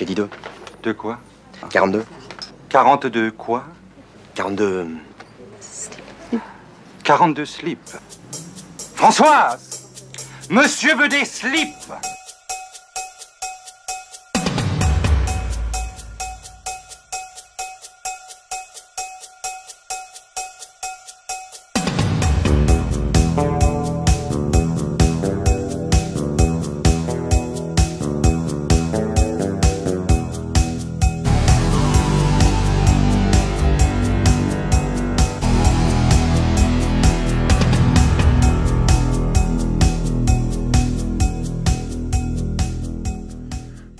J'ai dit 2. De quoi? 42. 42 quoi? 42... 42 slips. Françoise! Monsieur veut des slips!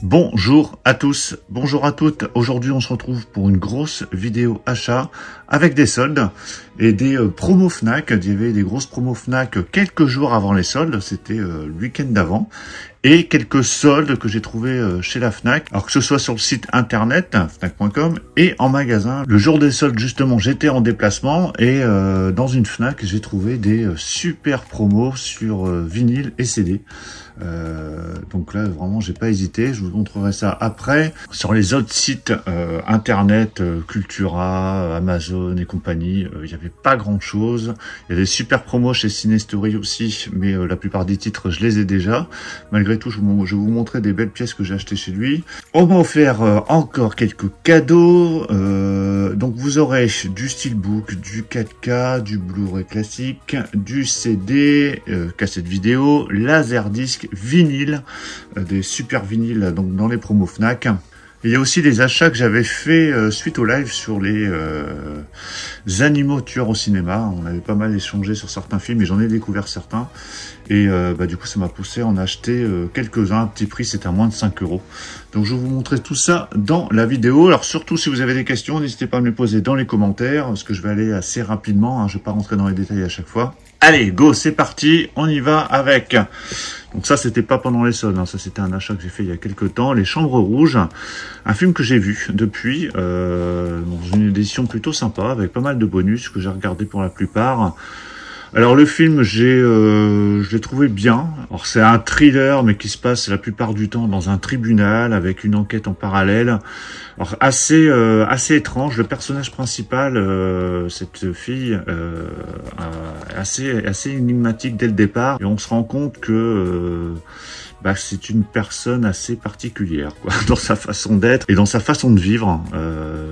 Bonjour à tous, bonjour à toutes. Aujourd'hui, on se retrouve pour une grosse vidéo achat avec des soldes et des promos Fnac. Il y avait des grosses promos Fnac quelques jours avant les soldes, c'était le week-end d'avant. Et quelques soldes que j'ai trouvés chez la Fnac, alors que ce soit sur le site internet fnac.com et en magasin. Le jour des soldes, justement, j'étais en déplacement et dans une Fnac, j'ai trouvé des super promos sur vinyle et CD. Donc là, vraiment, j'ai pas hésité. Je vous montrerai ça après. Sur les autres sites internet, Cultura, Amazon et compagnie, il n'y avait pas grand-chose. Il y a des super promos chez Cinestory aussi, mais la plupart des titres, je les ai déjà. Malgré tout, je vais vous montrer des belles pièces que j'ai achetées chez lui. On m'a offert encore quelques cadeaux. Donc vous aurez du Steelbook, du 4K, du Blu-ray classique, du CD, cassette vidéo, Laserdisc, vinyle, des super vinyles donc dans les promos Fnac. Et il y a aussi des achats que j'avais fait suite au live sur les animaux tueurs au cinéma. On avait pas mal échangé sur certains films et j'en ai découvert certains. Et du coup, ça m'a poussé à en acheter quelques-uns à petit prix, c'était à moins de 5 €. Donc je vais vous montrer tout ça dans la vidéo. Alors surtout, si vous avez des questions, n'hésitez pas à me les poser dans les commentaires, parce que je vais aller assez rapidement, hein, je ne vais pas rentrer dans les détails à chaque fois. Allez, go, c'est parti, on y va avec... Donc ça, c'était pas pendant les soldes, hein. Ça c'était un achat que j'ai fait il y a quelques temps. Les Chambres Rouges, un film que j'ai vu depuis, dans une édition plutôt sympa, avec pas mal de bonus que j'ai regardé pour la plupart. Alors le film, je l'ai trouvé bien. Alors c'est un thriller, mais qui se passe la plupart du temps dans un tribunal avec une enquête en parallèle. Alors assez étrange. Le personnage principal, cette fille, assez énigmatique dès le départ, et on se rend compte que c'est une personne assez particulière, quoi, dans sa façon d'être et dans sa façon de vivre.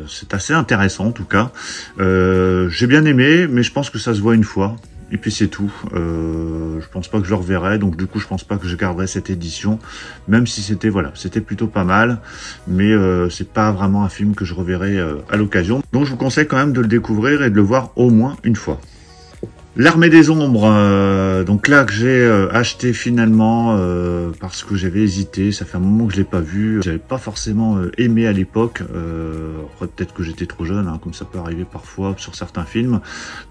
C'est assez intéressant en tout cas. J'ai bien aimé, mais je pense que ça se voit une fois. Et puis c'est tout. Je pense pas que je le reverrai, donc du coup je pense pas que je garderai cette édition, même si c'était c'était plutôt pas mal, mais c'est pas vraiment un film que je reverrai à l'occasion. Donc je vous conseille quand même de le découvrir et de le voir au moins une fois. L'Armée des Ombres, donc là que j'ai acheté finalement parce que j'avais hésité, ça fait un moment que je l'ai pas vu, j'avais pas forcément aimé à l'époque, peut-être que j'étais trop jeune, hein, comme ça peut arriver parfois sur certains films.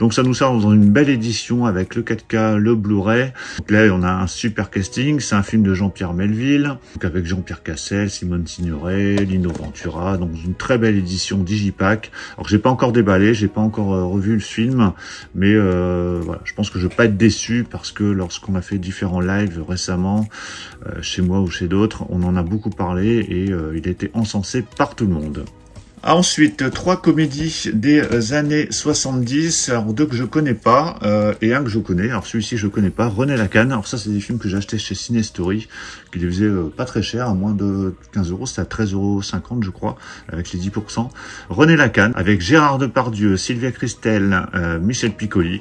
Donc ça nous sort dans une belle édition avec le 4K, le Blu-ray. Donc là on a un super casting, c'est un film de Jean-Pierre Melville, donc avec Jean-Pierre Cassel, Simone Signoret, Lino Ventura, donc une très belle édition Digipack. Alors j'ai pas encore déballé, j'ai pas encore revu le film, mais voilà, je pense que je vais pas être déçu parce que lorsqu'on a fait différents lives récemment, chez moi ou chez d'autres, on en a beaucoup parlé et il a été encensé par tout le monde. Ensuite, 3 comédies des années 70, alors 2 que je connais pas et un que je connais. Alors celui-ci je connais pas, René Lacan. Alors ça c'est des films que j'ai achetés chez Cinestory, qui les faisaient pas très cher, à moins de 15 €, c'était à 13,50 € je crois, avec les 10%. René Lacan, avec Gérard Depardieu, Sylvia Christel, Michel Piccoli.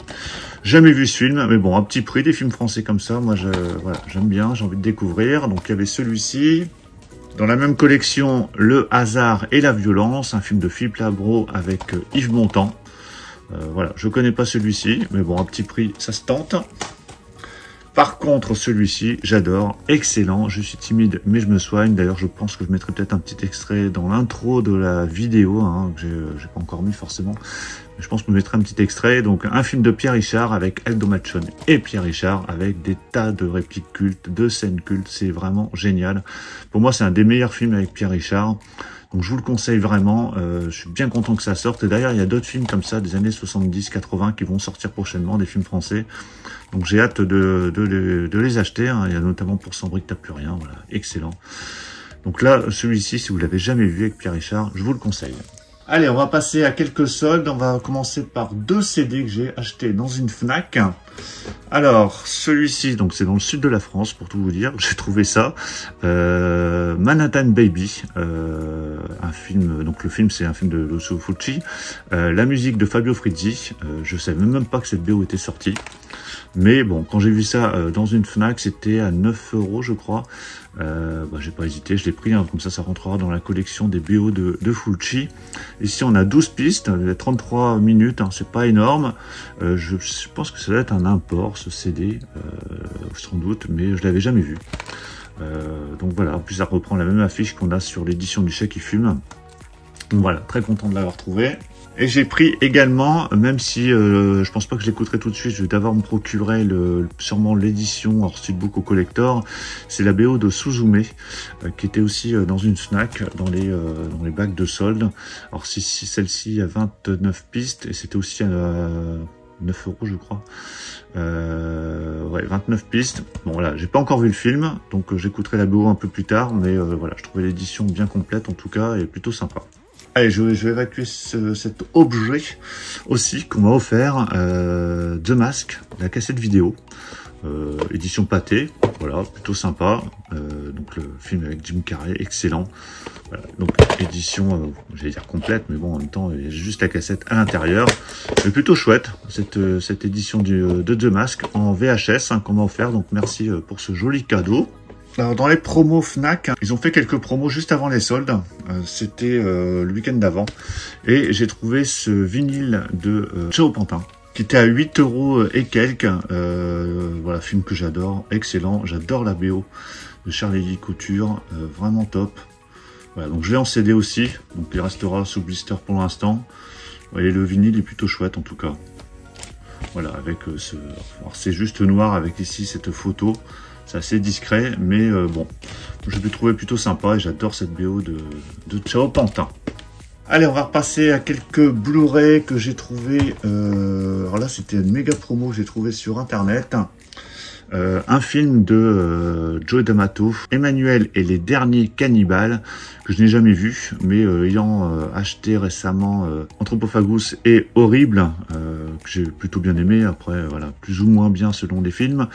Jamais vu ce film, mais bon, à petit prix, des films français comme ça, moi j'aime bien, j'ai envie de découvrir. Donc il y avait celui-ci. Dans la même collection, Le hasard et la violence, un film de Philippe Labro avec Yves Montand. Voilà, je connais pas celui-ci, mais bon, à petit prix, ça se tente. Par contre, celui-ci, j'adore, excellent, je suis timide, mais je me soigne. D'ailleurs, je pense que je mettrai peut-être un petit extrait dans l'intro de la vidéo, hein, que j'ai pas encore mis forcément. Je pense que je mettrai un petit extrait. Donc, un film de Pierre Richard avec Aldo Machone et Pierre Richard avec des tas de répliques cultes, de scènes cultes. C'est vraiment génial. Pour moi, c'est un des meilleurs films avec Pierre Richard. Donc, je vous le conseille vraiment. Je suis bien content que ça sorte. Et d'ailleurs, il y a d'autres films comme ça des années 70-80 qui vont sortir prochainement, des films français. Donc, j'ai hâte de les acheter, hein. Il y a notamment Pour Sans briques, t'as plus rien. Voilà, excellent. Donc là, celui-ci, si vous l'avez jamais vu avec Pierre Richard, je vous le conseille. Allez, on va passer à quelques soldes. On va commencer par 2 CD que j'ai achetés dans une Fnac. Alors, celui-ci, donc c'est dans le sud de la France, pour tout vous dire. J'ai trouvé ça. Manhattan Baby, un film. Donc le film, c'est un film de Lucio Fulci. La musique de Fabio Frizzi. Je savais même pas que cette BO était sortie. Mais bon, quand j'ai vu ça dans une Fnac, c'était à 9 €, je crois. J'ai pas hésité, je l'ai pris, hein, comme ça rentrera dans la collection des BO de Fulci. Ici on a 12 pistes, 33 minutes, hein, c'est pas énorme. Je pense que ça doit être un import, ce CD, sans doute, mais je l'avais jamais vu. Donc voilà, en plus ça reprend la même affiche qu'on a sur l'édition du Chat qui fume. Donc voilà, très content de l'avoir trouvé. Et j'ai pris également, même si je pense pas que je l'écouterai tout de suite, je vais d'abord me procurer sûrement l'édition hors Steelbook au collector. C'est la BO de Suzume, qui était aussi dans une Fnac, dans les bacs de solde. Alors si celle-ci a 29 pistes, et c'était aussi à 9 € je crois. Ouais, 29 pistes. Bon voilà, j'ai pas encore vu le film, donc j'écouterai la BO un peu plus tard, mais voilà, je trouvais l'édition bien complète en tout cas, et plutôt sympa. Allez, je vais évacuer cet objet aussi qu'on m'a offert, The Mask, la cassette vidéo, édition pâté, voilà, plutôt sympa. Donc le film avec Jim Carrey, excellent. Voilà, donc édition, j'allais dire complète, mais bon, en même temps, il y a juste la cassette à l'intérieur. Mais plutôt chouette, cette édition de The Mask en VHS hein, qu'on m'a offert, donc merci pour ce joli cadeau. Alors dans les promos Fnac, ils ont fait quelques promos juste avant les soldes, c'était le week-end d'avant, et j'ai trouvé ce vinyle de Ciao Pantin, qui était à 8 € et quelques, voilà, film que j'adore, excellent, j'adore la BO de Charlie Couture, vraiment top. Voilà, donc je l'ai en CD aussi, donc il restera sous blister pour l'instant, et le vinyle est plutôt chouette en tout cas. Voilà, avec c'est juste noir avec ici cette photo. C'est assez discret, mais bon, je l'ai trouvé plutôt sympa et j'adore cette BO de Ciao Pantin. Allez, on va repasser à quelques Blu-ray que j'ai trouvé. Alors là, c'était une méga promo que j'ai trouvé sur Internet. Un film de Joe D'Amato, Emmanuel et les derniers cannibales, que je n'ai jamais vu, mais ayant acheté récemment Anthropophagus est horrible, que j'ai plutôt bien aimé, après voilà, plus ou moins bien selon les films.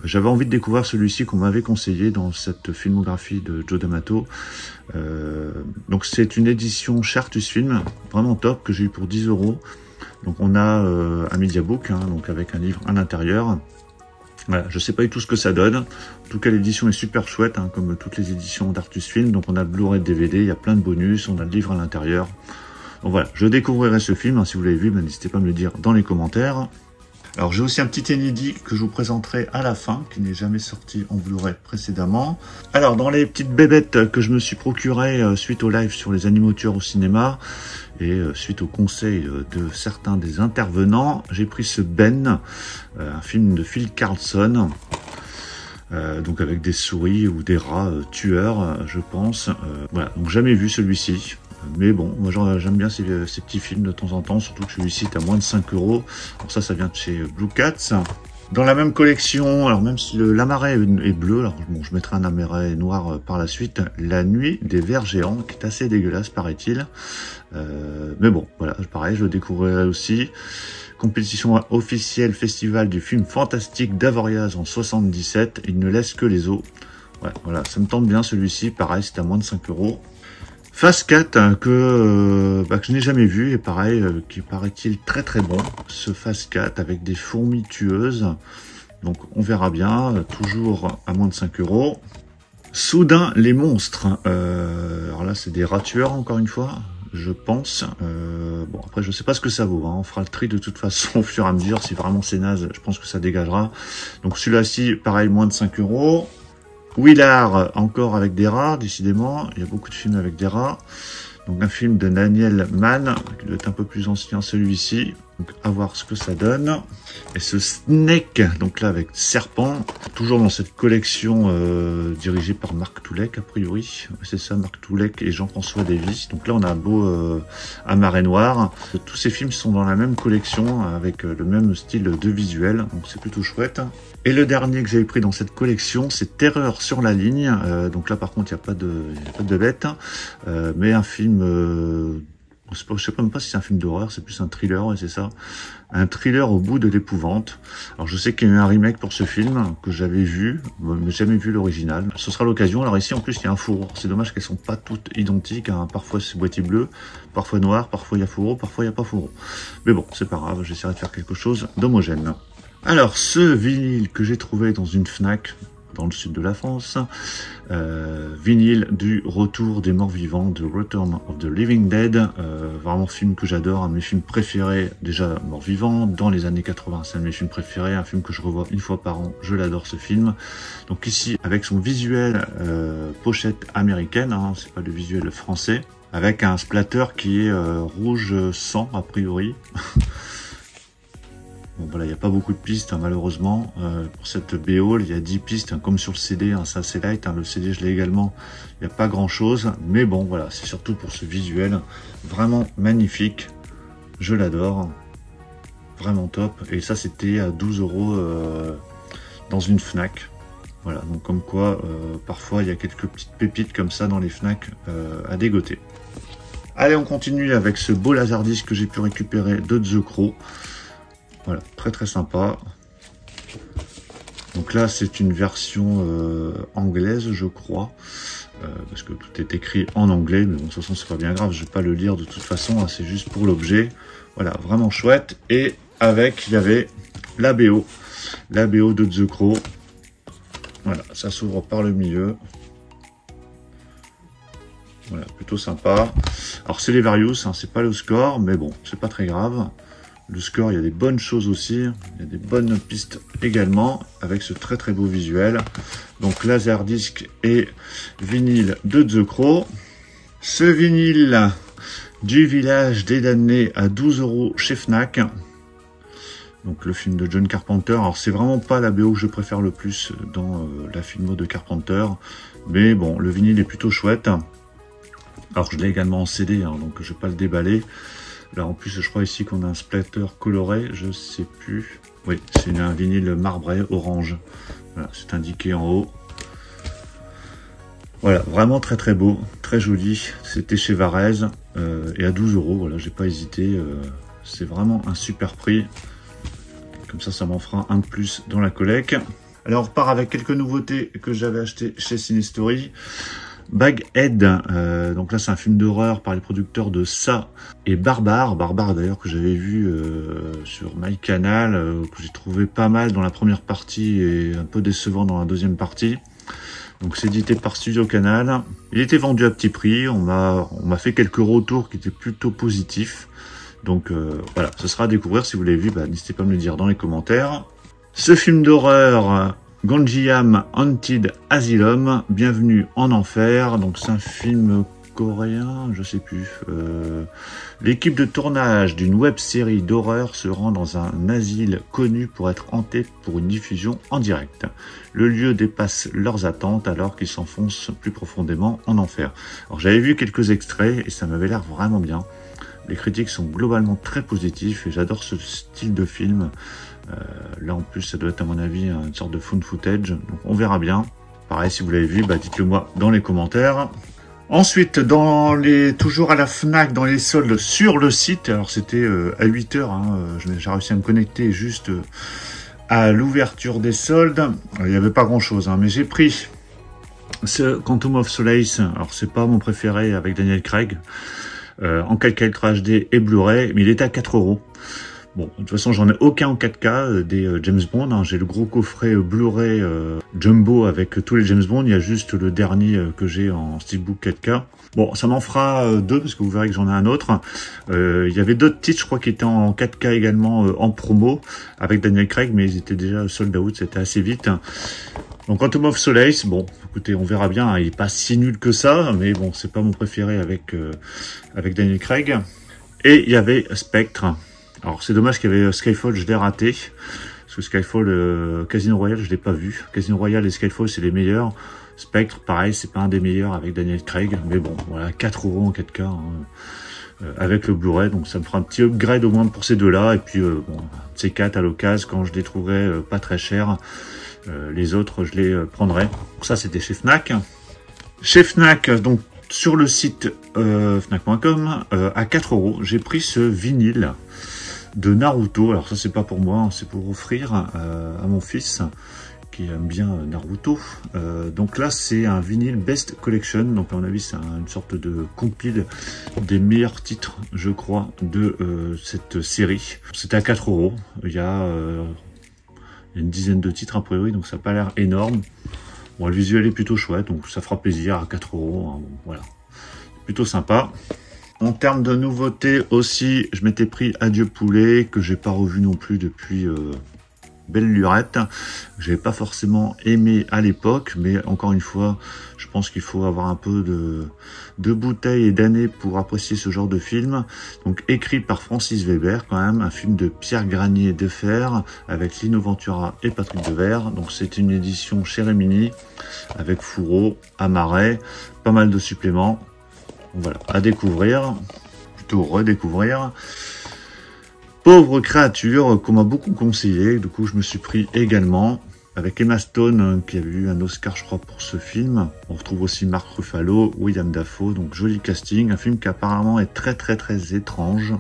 J'avais envie de découvrir celui-ci qu'on m'avait conseillé dans cette filmographie de Joe D'Amato. Donc c'est une édition Chartus Film, vraiment top, que j'ai eu pour 10 €. Donc on a un mediabook, hein, donc avec un livre à l'intérieur. Voilà, je sais pas du tout ce que ça donne. En tout cas, l'édition est super chouette, hein, comme toutes les éditions d'Artus Film. Donc on a le Blu-ray DVD, il y a plein de bonus, on a le livre à l'intérieur. Donc voilà, je découvrirai ce film, hein, si vous l'avez vu, n'hésitez pas à me le dire dans les commentaires. Alors j'ai aussi un petit inédit que je vous présenterai à la fin, qui n'est jamais sorti en Blu-ray précédemment. Alors dans les petites bébêtes que je me suis procuré suite au live sur les animaux tueurs au cinéma, et suite au conseil de certains des intervenants, j'ai pris ce Ben, un film de Phil Karlsson, donc avec des souris ou des rats tueurs, je pense. Voilà, donc jamais vu celui-ci. Mais bon, moi j'aime bien ces petits films de temps en temps, surtout que celui-ci est à moins de 5 €. Alors ça vient de chez Blue Cats. Dans la même collection, alors même si l'amaret est bleu, alors bon, je mettrai un amaret noir par la suite, La Nuit des Vers Géants, qui est assez dégueulasse, paraît-il. Mais bon, voilà, pareil, je le découvrirai aussi. Compétition officielle festival du film fantastique d'Avoriaz en 77, Il ne laisse que les os. Ouais, voilà, ça me tente bien celui-ci, pareil, c'est à moins de 5 €. Phase 4 que je n'ai jamais vu et pareil qui paraît-il très très bon, ce Phase 4 avec des fourmis tueuses, donc on verra bien, toujours à moins de 5 €. Soudain les monstres, alors là c'est des rats tueurs encore une fois, je pense. Bon après je sais pas ce que ça vaut, hein. On fera le tri de toute façon au fur et à mesure, si vraiment c'est naze je pense que ça dégagera. Donc celui-là-ci pareil moins de 5 €. Willard, encore avec des rats, décidément, il y a beaucoup de films avec des rats. Donc un film de Daniel Mann, qui doit être un peu plus ancien celui-ci. Donc à voir ce que ça donne. Et ce Snake, donc là avec serpent, toujours dans cette collection dirigée par Marc Toulek a priori. C'est ça, Marc Toulek et Jean-François Davy. Donc là on a un beau à marée noire. Tous ces films sont dans la même collection avec le même style de visuel. Donc c'est plutôt chouette. Et le dernier que j'avais pris dans cette collection, c'est Terreur sur la ligne. Donc là par contre il n'y a pas de bête. Mais un film... je sais même pas si c'est un film d'horreur, c'est plus un thriller, ouais, c'est ça. Un thriller au bout de l'épouvante. Alors je sais qu'il y a eu un remake pour ce film que j'avais vu, mais jamais vu l'original. Ce sera l'occasion. Alors ici en plus il y a un fourreau. C'est dommage qu'elles sont pas toutes identiques, hein. Parfois c'est boîtier bleu, parfois noir, parfois il y a fourreau, parfois il n'y a pas fourreau. Mais bon, c'est pas grave, j'essaierai de faire quelque chose d'homogène. Alors ce vinyle que j'ai trouvé dans une Fnac, dans le sud de la France, vinyle du Retour des morts vivants, de Return of the Living Dead, vraiment film que j'adore, un de mes films préférés, déjà morts vivants, dans les années 80, c'est un de mes films préférés, un film que je revois une fois par an, je l'adore ce film. Donc ici, avec son visuel pochette américaine, hein, c'est pas le visuel français, avec un splatter qui est rouge sang a priori. Bon voilà, il n'y a pas beaucoup de pistes, hein, malheureusement. Pour cette BO, il y a 10 pistes, hein, comme sur le CD, hein, c'est assez light. Hein, le CD, je l'ai également, il n'y a pas grand-chose. Mais bon, voilà, c'est surtout pour ce visuel. Vraiment magnifique. Je l'adore. Vraiment top. Et ça, c'était à 12 € dans une Fnac. Voilà, donc comme quoi, parfois, il y a quelques petites pépites comme ça dans les Fnac à dégoter. Allez, on continue avec ce beau laserdisc que j'ai pu récupérer de The Crow. Voilà, très très sympa. Donc là, c'est une version anglaise, je crois, parce que tout est écrit en anglais, mais bon, de toute façon, c'est pas bien grave, je vais pas le lire de toute façon, hein, c'est juste pour l'objet. Voilà, vraiment chouette. Et avec, il y avait la BO de The Crow. Voilà, ça s'ouvre par le milieu. Voilà, plutôt sympa. Alors, c'est les Various, hein, c'est pas le score, mais bon, c'est pas très grave. Le score, il y a des bonnes choses aussi, il y a des bonnes pistes également, avec ce très très beau visuel. Donc laserdisc et vinyle de The Crow. Ce vinyle du village des damnés à 12 € chez Fnac. Donc le film de John Carpenter. Alors c'est vraiment pas la BO que je préfère le plus dans la filmo de Carpenter. Mais bon, le vinyle est plutôt chouette. Alors je l'ai également en CD, hein, donc je vais pas le déballer. Là en plus je crois ici qu'on a un splatter coloré, je sais plus. Oui, c'est un vinyle marbré orange. Voilà, c'est indiqué en haut. Voilà, vraiment très très beau, très joli. C'était chez Varese et à 12 €, voilà, j'ai pas hésité. C'est vraiment un super prix. Comme ça m'en fera un de plus dans la collecte. Alors on repart avec quelques nouveautés que j'avais achetées chez Cinestory. Baghead, donc là c'est un film d'horreur par les producteurs de Ça et Barbare d'ailleurs que j'avais vu sur MyCanal, que j'ai trouvé pas mal dans la première partie et un peu décevant dans la deuxième partie. Donc c'est édité par Studio Canal. Il était vendu à petit prix, on m'a fait quelques retours qui étaient plutôt positifs. Donc voilà, ce sera à découvrir. Si vous l'avez vu, n'hésitez pas à me le dire dans les commentaires. Ce film d'horreur, Gonjiam Haunted Asylum, Bienvenue en Enfer. Donc c'est un film coréen, je sais plus. L'équipe de tournage d'une web-série d'horreur se rend dans un asile connu pour être hanté pour une diffusion en direct. Le lieu dépasse leurs attentes alors qu'ils s'enfoncent plus profondément en enfer. Alors j'avais vu quelques extraits et ça m'avait l'air vraiment bien. Les critiques sont globalement très positifs et j'adore ce style de film. Là en plus ça doit être à mon avis une sorte de found footage, donc on verra bien. Pareil, si vous l'avez vu, dites-le moi dans les commentaires. Ensuite, toujours à la Fnac, dans les soldes sur le site, alors c'était à 8 h, hein, j'ai réussi à me connecter juste à l'ouverture des soldes. Il n'y avait pas grand chose, hein, mais j'ai pris ce Quantum of Solace. Alors c'est pas mon préféré avec Daniel Craig, en 4K Ultra HD et Blu-ray, mais il était à 4 €. Bon, de toute façon, j'en ai aucun en 4K des James Bond. Hein. J'ai le gros coffret Blu-ray Jumbo avec tous les James Bond. Il y a juste le dernier que j'ai en Steelbook 4K. Bon, ça m'en fera 2 parce que vous verrez que j'en ai un autre. Il y avait d'autres titres, je crois, qui étaient en 4K également en promo avec Daniel Craig, mais ils étaient déjà sold out, c'était assez vite. Donc Quantum of Solace, bon, écoutez, on verra bien. Hein. Il est pas si nul que ça, mais bon, c'est pas mon préféré avec Daniel Craig. Et il y avait Spectre. Alors c'est dommage qu'il y avait Skyfall, je l'ai raté. Parce que Skyfall, Casino Royale, je l'ai pas vu. Casino Royale et Skyfall, c'est les meilleurs. Spectre, pareil, c'est pas un des meilleurs avec Daniel Craig. Mais bon, voilà, 4 € en 4K hein, avec le Blu-ray. Donc ça me fera un petit upgrade au moins pour ces deux-là. Et puis, bon, ces 4 à l'occasion, quand je les trouverai pas très chers, les autres, je les prendrai. Donc ça, c'était chez Fnac. Chez Fnac, donc sur le site fnac.com, à 4 €, j'ai pris ce vinyle de Naruto. Alors ça, c'est pas pour moi, hein, c'est pour offrir à mon fils qui aime bien Naruto. Donc là, c'est un vinyle Best Collection. Donc à mon avis, c'est une sorte de compile des meilleurs titres, je crois, de cette série. C'était à 4 €. Il y a une dizaine de titres a priori, donc ça n'a pas l'air énorme. Bon, le visuel est plutôt chouette, donc ça fera plaisir à 4 €. Hein, bon, voilà, plutôt sympa. En termes de nouveautés aussi, je m'étais pris Adieu Poulet, que j'ai pas revu non plus depuis belle lurette. J'avais pas forcément aimé à l'époque, mais encore une fois, je pense qu'il faut avoir un peu de bouteilles et d'années pour apprécier ce genre de film. Donc écrit par Francis Weber quand même, un film de Pierre Granier Defer avec Lino Ventura et Patrick Devers. Donc c'est une édition chez Remini avec Fourreau, Amaret, pas mal de suppléments. Voilà, à découvrir, plutôt redécouvrir. Pauvre créature, qu'on m'a beaucoup conseillé, du coup je me suis pris également, avec Emma Stone, qui a eu un Oscar je crois pour ce film. On retrouve aussi Mark Ruffalo, William Dafoe, donc joli casting, un film qui apparemment est très très étrange,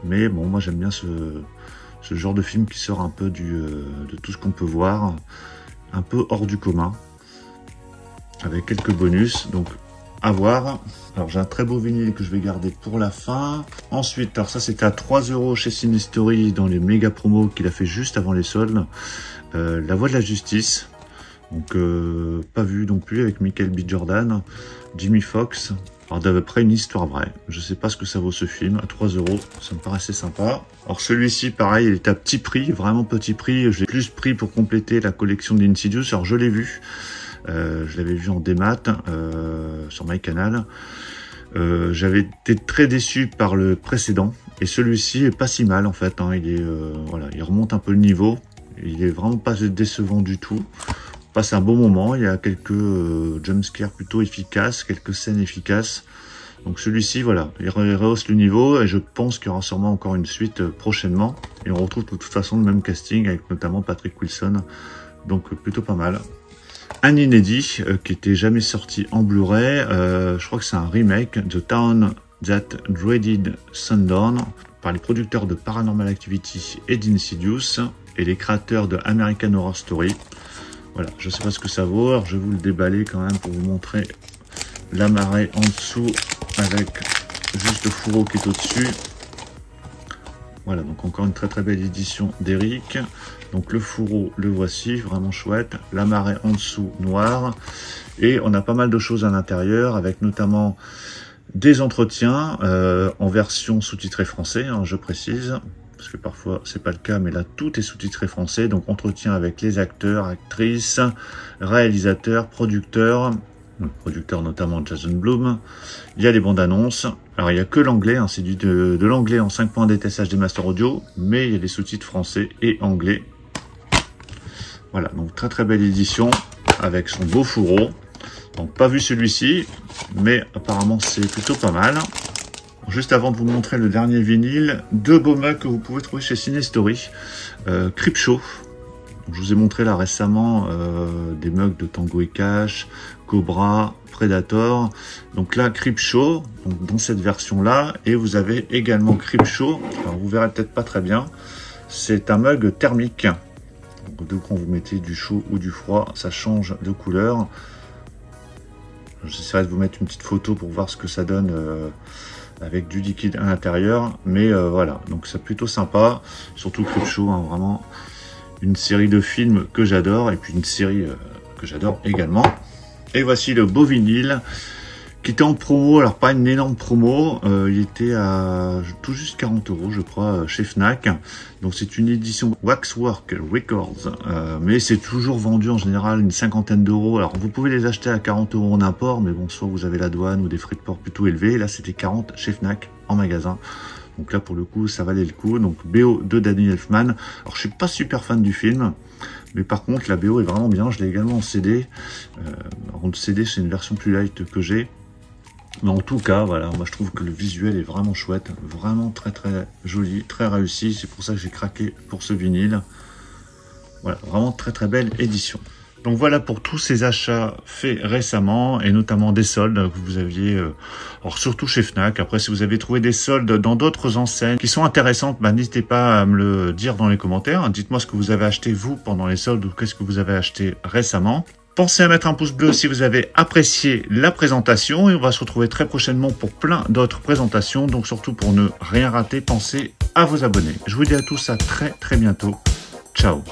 mais bon, moi j'aime bien ce genre de film qui sort un peu de tout ce qu'on peut voir, un peu hors du commun, avec quelques bonus, donc à voir. Alors j'ai un très beau vinyle que je vais garder pour la fin. Ensuite, alors ça c'était à 3 € chez Cinestory dans les méga promos qu'il a fait juste avant les soldes. La Voix de la Justice, donc pas vu non plus, avec Michael B. Jordan, Jimmy Fox. Alors d'après une histoire vraie. Je sais pas ce que ça vaut ce film, à 3 €, ça me paraissait sympa. Alors celui-ci pareil, il est à petit prix, vraiment petit prix. Je l'ai plus pris pour compléter la collection d'Insidious. Alors je l'ai vu. Je l'avais vu en démat sur MyCanal. J'avais été très déçu par le précédent et celui-ci est pas si mal en fait. Hein. Il est voilà, il remonte un peu le niveau. Il est vraiment pas décevant du tout. On passe un bon moment. Il y a quelques jumpscares plutôt efficaces, quelques scènes efficaces. Donc celui-ci, voilà, il rehausse le niveau et je pense qu'il y aura sûrement encore une suite prochainement. Et on retrouve de toute façon le même casting avec notamment Patrick Wilson. Donc plutôt pas mal. Un inédit qui était jamais sorti en Blu-ray, je crois que c'est un remake, The Town That Dreaded Sundown, par les producteurs de Paranormal Activity et d'Insidious, et les créateurs de American Horror Story. Voilà, je sais pas ce que ça vaut, alors je vais vous le déballer quand même pour vous montrer la marée en dessous, avec juste le fourreau qui est au-dessus. Voilà, donc encore une très belle édition d'Eric. Donc le fourreau, le voici, vraiment chouette. La marée en dessous, noire. Et on a pas mal de choses à l'intérieur, avec notamment des entretiens en version sous-titrée français, hein, je précise. Parce que parfois, c'est pas le cas, mais là, tout est sous-titré français. Donc entretien avec les acteurs, actrices, réalisateurs, producteurs. Producteur notamment Jason Blum. Il y a les bandes annonces. Alors il n'y a que l'anglais, hein, c'est de l'anglais en 5 points DTSH des Master Audio, mais il y a des sous-titres français et anglais. Voilà, donc très belle édition avec son beau fourreau. Donc pas vu celui-ci, mais apparemment c'est plutôt pas mal. Juste avant de vous montrer le dernier vinyle, deux beaux mugs que vous pouvez trouver chez Cinestory. Creepshow. Je vous ai montré là récemment des mugs de Tango et Cash, Cobra, Predator. Donc là, Creepshow, donc dans cette version-là. Et vous avez également Creepshow. Alors vous verrez peut-être pas très bien. C'est un mug thermique. Donc quand vous mettez du chaud ou du froid, ça change de couleur. J'essaierai de vous mettre une petite photo pour voir ce que ça donne avec du liquide à l'intérieur. Mais voilà, donc c'est plutôt sympa. Surtout Creepshow, hein, vraiment une série de films que j'adore. Et puis une série que j'adore également. Et voici le beau vinyle qui était en promo, alors pas une énorme promo, il était à tout juste 40 € je crois chez Fnac. Donc c'est une édition Waxwork Records, mais c'est toujours vendu en général une cinquantaine d'euros. Alors vous pouvez les acheter à 40 € en import, mais bon, soit vous avez la douane ou des frais de port plutôt élevés. Là c'était 40 chez Fnac en magasin. Donc là, pour le coup, ça valait le coup. Donc BO de Danny Elfman. Alors, je suis pas super fan du film, mais par contre, la BO est vraiment bien. Je l'ai également en CD. En CD, c'est une version plus light que j'ai. Mais en tout cas, voilà, moi je trouve que le visuel est vraiment chouette, vraiment très très joli, très réussi. C'est pour ça que j'ai craqué pour ce vinyle. Voilà, vraiment très très belle édition. Donc voilà pour tous ces achats faits récemment et notamment des soldes que vous aviez, alors surtout chez Fnac. Après, si vous avez trouvé des soldes dans d'autres enseignes qui sont intéressantes, bah, n'hésitez pas à me le dire dans les commentaires. Dites-moi ce que vous avez acheté vous pendant les soldes ou qu'est-ce que vous avez acheté récemment. Pensez à mettre un pouce bleu si vous avez apprécié la présentation et on va se retrouver très prochainement pour plein d'autres présentations. Donc surtout pour ne rien rater, pensez à vous abonner. Je vous dis à tous à très très bientôt. Ciao.